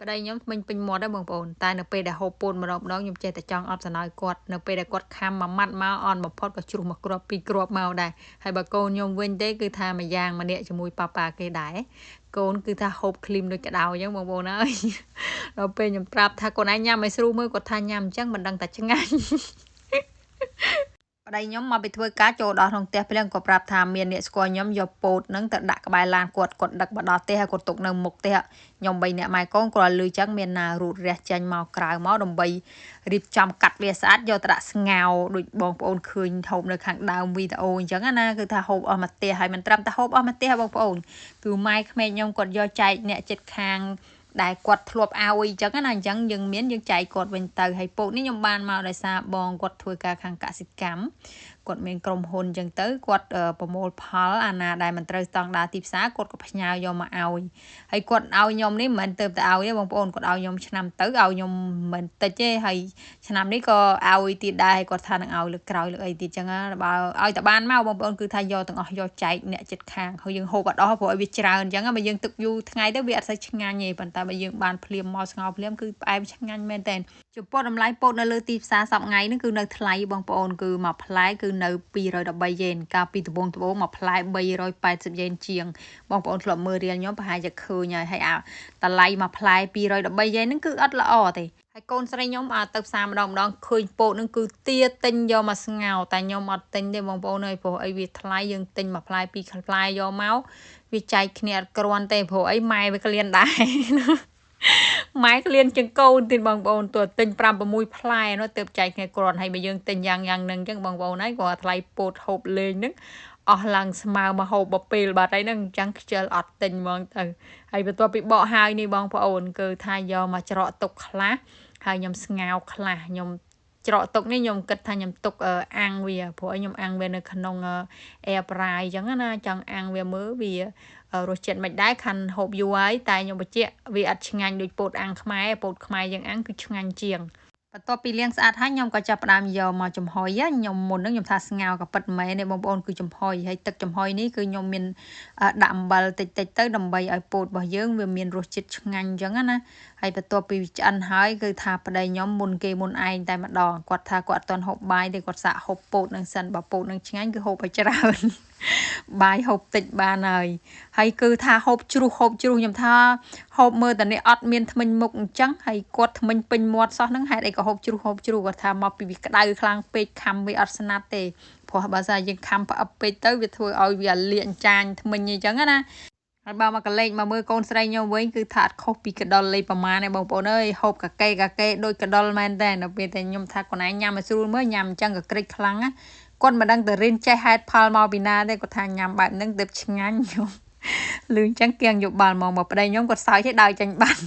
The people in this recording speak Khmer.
ប្តីខ្ញុំមិញពេញមាត់ដែរបងប្អូនតែនៅពេលដែលហូបពូនម្ដងខ្ញុំចេះតែចង់អត់សំណើគាត់នៅពេលដែលគាត់ខំមួយម៉ាត់មកអន់បំផុតក៏ជ្រុះមកគ្រាប់ពីរគ្រាប់មកដែរហើយបើកូនខ្ញុំវិញទេគឺថាមួយយ៉ាងម្នាក់ជាមួយប៉ាប៉ាគេដែរកូនគឺថាហូបឃ្លីមដូចក្តៅអញ្ចឹងបងប្អូនអើយដល់ពេលខ្ញុំប្រាប់ថាកូនឯងញ៉ាំឲ្យស្រួលមើលគាត់ថាញ៉ាំអញ្ចឹងមិនដឹងតែឆ្ងាញ់ប្តីខ្ញុំមកពីធ្វើការចូលដល់ក្នុងផ្ទះភ្លាមក៏ប្រាប់ថាមានអ្នកស្គាល់ខ្ញុំយកពោតហ្នឹងទៅដាក់ក្បែរឡានគាត់ដឹកមកដល់ផ្ទះហើយគាត់ទុកនៅមុខផ្ទះខ្ញុំ3នាក់ម៉ែកូនគាត់លឺចឹងមានណារូតរះចេញមកក្រៅមកដើម្បីរៀបចំកាត់វាស្អាតយកទៅដាក់ស្ងោរដូចបងប្អូនឃើញហូបនៅខាងដើមវីដេអូអញ្ចឹងណាគឺថាហូបអស់មួយផ្ទះហើយមិនត្រឹមតែហូបអស់មួយផ្ទះបងប្អូនគឺម៉ែក្មេកខ្ញុំគាត់យកចែកអ្នកចិត្តខាងដែលគាត់ធ្លាប់ឲ្យអញ្ចឹងណាអញ្ចឹងយើងមានយើងចែកគាត់វិញទៅហើយពោតនេះខ្ញុំបានមកដោយសារបងគាត់ធ្វើការខាងកសិកម្មគាត់មានក្រុមហ៊ុនអញ្ចឹងទៅគាត់ប្រមូលផលអាណាដែលមិនត្រូវស្តង់ដារទីផ្សារគាត់ក៏ផ្ញើយកមកឲ្យហើយគាត់ឲ្យខ្ញុំនេះមិនមែនទៅតែឲ្យទេបងប្អូនគាត់ឲ្យខ្ញុំឆ្នាំទៅឲ្យខ្ញុំមិនតិចទេហើយឆ្នាំនេះក៏ឲ្យទៀតដែរហើយគាត់ថានឹងឲ្យលើកក្រោយលើកអីទៀតអញ្ចឹងបើឲ្យតែបានមកបងប្អូនគឺថាយកទាំងអស់យកចែកអ្នកចិត្តខាងហើយយើងហូបអត់អស់ព្រោះឲ្យវាច្រើនអញ្ចឹងបើយើងទឹកយូរថ្ងៃទៅវាអត់សូវឆ្ងាញ់ទេប៉ុន្តែបើយើងបានភ្លាមមកស្ងោរភ្លាមគឺផ្អែមឆ្ងាញ់មែនតើចំពោះតម្លៃពោតនៅលើទីផ្សារសប្តាហ៍ថ្ងៃនេះគឺនៅថ្លៃបងប្អូនគឺមួយផ្លែគឺនៅ213យេនកាលពីដំបូងមួយផ្លែ380យេនជាងបងប្អូនធ្លាប់មើលរៀលខ្ញុំប្រហែលជាឃើញហើយអាតម្លៃមួយផ្លែ213យេនហ្នឹងគឺអត់ល្អទេហើយកូនស្រីខ្ញុំទៅផ្សារម្ដងឃើញពោតហ្នឹងគឺទាទិញយកមកស្ងោរតែខ្ញុំអត់ទិញទេបងប្អូនអើយព្រោះអីវាថ្លៃយើងទិញមួយផ្លែពីរផ្លែយកមកវាចែកគ្នាអត់គ្រាន់ទេព្រោះអីម៉ែវាក្លៀនដែរម៉ែក្លៀនជាងកូនទៀតបងប្អូនទោះទិញ5 6ផ្លែនោះទើបចែកគ្នាគ្រាន់ហើយបើយើងទិញយ៉ាងហ្នឹងអញ្ចឹងបងប្អូនហើយគាត់ថ្លៃពោតហូបលេងហ្នឹងអស់ឡើងស្មើមកហូបបពេលបាត់ហើយហ្នឹងអញ្ចឹងខ្ជិលអត់ទិញហ្មងទៅហើយបន្ទាប់ពីបកហើយនេះបងប្អូនគឺថាយកមកច្រកទុកខ្លះហើយខ្ញុំស្ងោរខ្លះខ្ញុំច្រកទុកនេះខ្ញុំគិតថាខ្ញុំទុកអាំងវាព្រោះខ្ញុំអាំងវានៅក្នុង air fry អញ្ចឹងណាចង់អាំងវាមើលវារសជាតិមិនដែរខាន់ហូបយូរហើយតែខ្ញុំបញ្ជាក់វាអត់ឆ្ងាញ់ដូចពោតអាំងខ្មែរពោតខ្មែរយើងអាំងគឺឆ្ងាញ់ជាងបន្ទាប់ពីលាងស្អាតហើយខ្ញុំក៏ចាប់ផ្ដើមយកមកចំហុយខ្ញុំមុនហ្នឹងខ្ញុំថាស្ងោរក៏ប៉ិតមែនទេបងប្អូនគឺចំហុយហើយទឹកចំហុយនេះគឺខ្ញុំមានដាក់អំបិលតិចទៅដើម្បីឲ្យពោតរបស់យើងវាមានរសជាតិឆ្ងាញ់អញ្ចឹងណាហើយបន្ទាប់ពីឆ្អិនហើយគឺថាប្តីខ្ញុំមុនគេមុនឯងតែម្ដងគាត់ថាគាត់អត់ទាន់ហូបបាយទេគាត់សាកហូបពោតនឹងសិនបើពោតនឹងឆ្ងាញ់គឺហូបឲ្យច្រើនបាយហូបតិចបានហើយគឺថាហូបជ្រុះខ្ញុំថាហូបមើលតនេះអត់មានធ្មេញមុខអញ្ចឹងហើយគាត់ធ្មេញពេញមាត់សោះហ្នឹងហេតុអីក៏ហូបជ្រុះគាត់ថាមកពីវាក្តៅខ្លាំងពេកខំវាអត់ស្នាប់ទេព្រោះបើស្អីយើងខំផ្អឹបពេកទៅវាធ្វើឲ្យវាលាកចាញធ្មេញអញ្ចឹងណាហើយបើមកកលេចមកមើលកូនស្រីខ្ញុំវិញគឺថាអត់ខុសពីកដុលលេខប្រមាណទេបងប្អូនអើយហូបកាកេដូចកដុលមែនតើនៅពេលតែខ្ញុំថាខ្លួនឯងញ៉ាំឲ្យស្រួលមើលញ៉ាំអញ្ចឹងក៏ក្រិចខ្លាំងណាគាត់មិនដឹងទៅរៀនចេះហេតុផលមកពីណាទេគាត់ថាញ៉ាំបែបហ្នឹងទើបឆ្ងាញ់ខ្ញុំលឺអញ្ចឹងគៀងយោបល់មកប្តីខ្ញុំគាត់សើចឲ្យដើរចាញ់បាត់